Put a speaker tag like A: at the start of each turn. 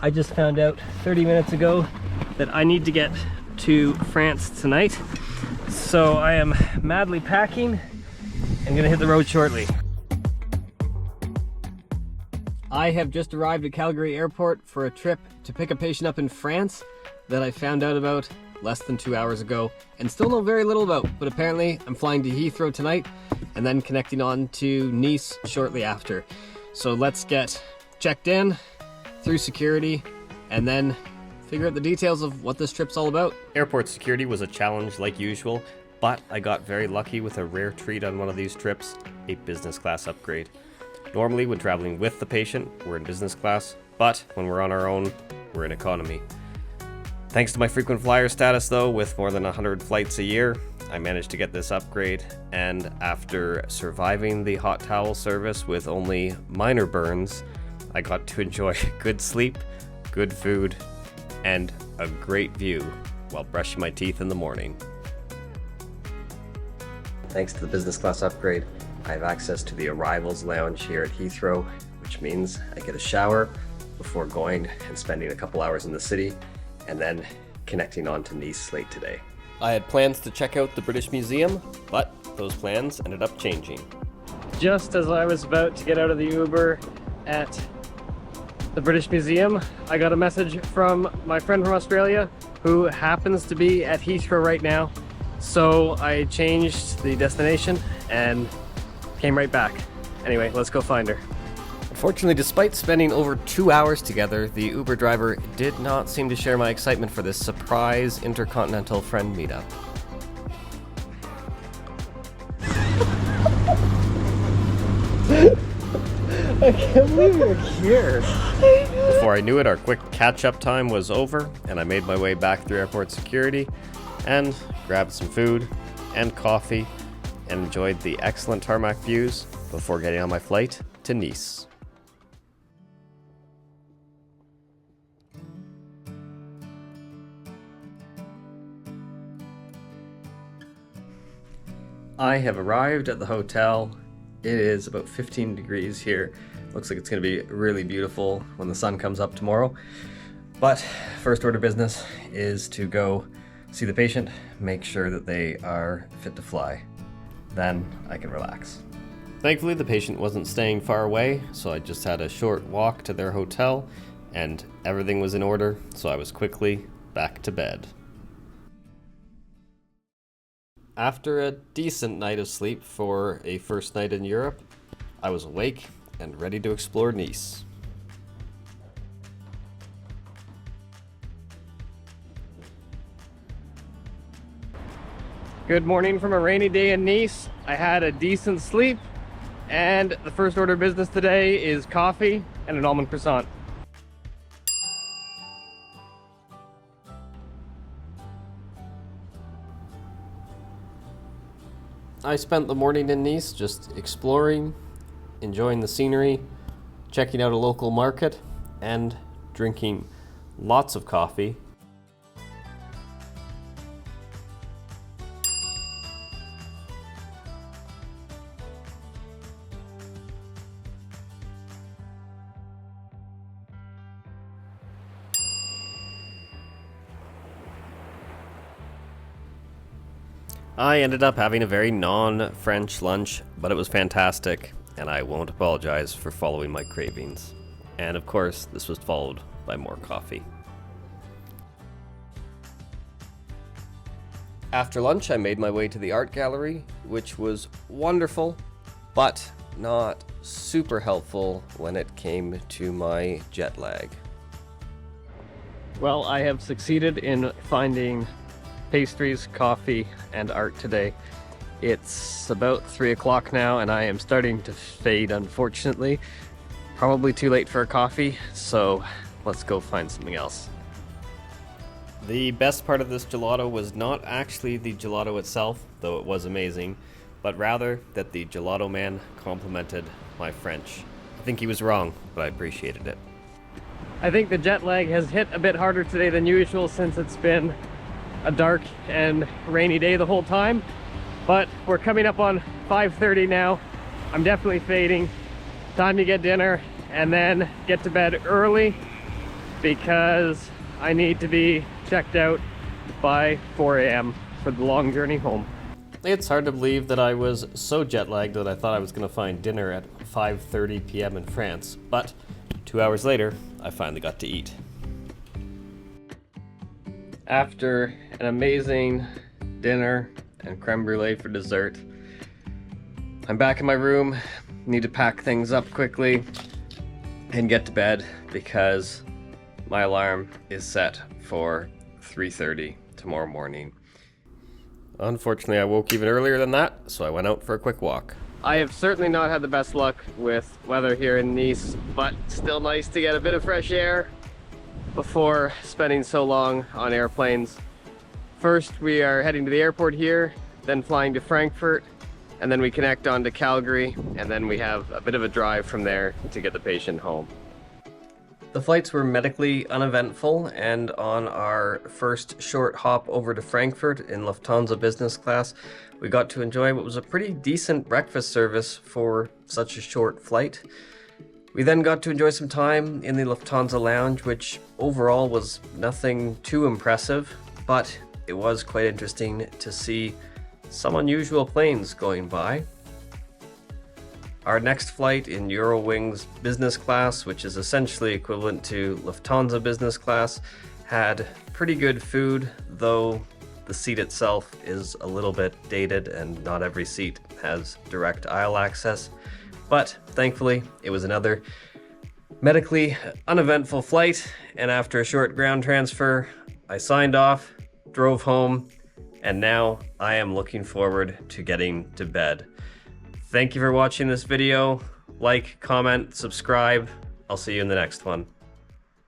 A: I just found out 30 minutes ago that I need to get to France tonight. So I am madly packing and gonna hit the road shortly. I have just arrived at Calgary Airport for a trip to pick a patient up in France that I found out about less than 2 hours ago and still know very little about, but apparently I'm flying to Heathrow tonight and then connecting on to Nice shortly after. So let's get checked in, through security, and then figure out the details of what this trip's all about. Airport security was a challenge like usual, but I got very lucky with a rare treat on one of these trips, a business class upgrade. Normally when traveling with the patient, we're in business class, but when we're on our own, we're in economy. Thanks to my frequent flyer status though, with more than 100 flights a year, I managed to get this upgrade, and after surviving the hot towel service with only minor burns, I got to enjoy good sleep, good food, and a great view while brushing my teeth in the morning. Thanks to the business class upgrade, I have access to the arrivals lounge here at Heathrow, which means I get a shower before going and spending a couple hours in the city, and then connecting on to Nice late today. I had plans to check out the British Museum, but those plans ended up changing. Just as I was about to get out of the Uber at the British Museum, I got a message from my friend from Australia who happens to be at Heathrow right now. So I changed the destination and came right back. Anyway, let's go find her. Unfortunately, despite spending over 2 hours together, the Uber driver did not seem to share my excitement for this surprise intercontinental friend meetup. I can't believe you're here. Before I knew it, our quick catch-up time was over, and I made my way back through airport security and grabbed some food and coffee and enjoyed the excellent tarmac views before getting on my flight to Nice. I have arrived at the hotel. It is about 15 degrees here. Looks like it's going to be really beautiful when the sun comes up tomorrow. But first order business is to go see the patient, make sure that they are fit to fly. Then I can relax. Thankfully, the patient wasn't staying far away, so I just had a short walk to their hotel, and everything was in order, so I was quickly back to bed. After a decent night of sleep for a first night in Europe, I was awake and ready to explore Nice. Good morning from a rainy day in Nice. I had a decent sleep, and the first order of business today is coffee and an almond croissant. I spent the morning in Nice just exploring, enjoying the scenery, checking out a local market, and drinking lots of coffee. I ended up having a very non-French lunch, but it was fantastic, and I won't apologize for following my cravings. And of course, this was followed by more coffee. After lunch, I made my way to the art gallery, which was wonderful, but not super helpful when it came to my jet lag. Well, I have succeeded in finding pastries, coffee, and art today. It's about 3 o'clock now, and I am starting to fade, unfortunately. Probably too late for a coffee, so let's go find something else. The best part of this gelato was not actually the gelato itself, though it was amazing, but rather that the gelato man complimented my French. I think he was wrong, but I appreciated it. I think the jet lag has hit a bit harder today than usual since it's been a dark and rainy day the whole time, but we're coming up on 5:30 now. I'm definitely fading. Time to get dinner and then get to bed early because I need to be checked out by 4 a.m. for the long journey home. It's hard to believe that I was so jet lagged that I thought I was going to find dinner at 5:30 p.m. in France, but 2 hours later, I finally got to eat. After an amazing dinner and creme brulee for dessert, I'm back in my room, need to pack things up quickly and get to bed because my alarm is set for 3:30 tomorrow morning. Unfortunately, I woke even earlier than that, so I went out for a quick walk. I have certainly not had the best luck with weather here in Nice, but still nice to get a bit of fresh air before spending so long on airplanes. First, we are heading to the airport here, then flying to Frankfurt, and then we connect on to Calgary, and then we have a bit of a drive from there to get the patient home. The flights were medically uneventful, and on our first short hop over to Frankfurt in Lufthansa business class, we got to enjoy what was a pretty decent breakfast service for such a short flight. We then got to enjoy some time in the Lufthansa lounge, which overall was nothing too impressive, but it was quite interesting to see some unusual planes going by. Our next flight in Eurowings business class, which is essentially equivalent to Lufthansa business class, had pretty good food, though the seat itself is a little bit dated and not every seat has direct aisle access. But thankfully, it was another medically uneventful flight, and after a short ground transfer, I signed off, drove home, and now I am looking forward to getting to bed. Thank you for watching this video. Like, comment, subscribe. I'll see you in the next one.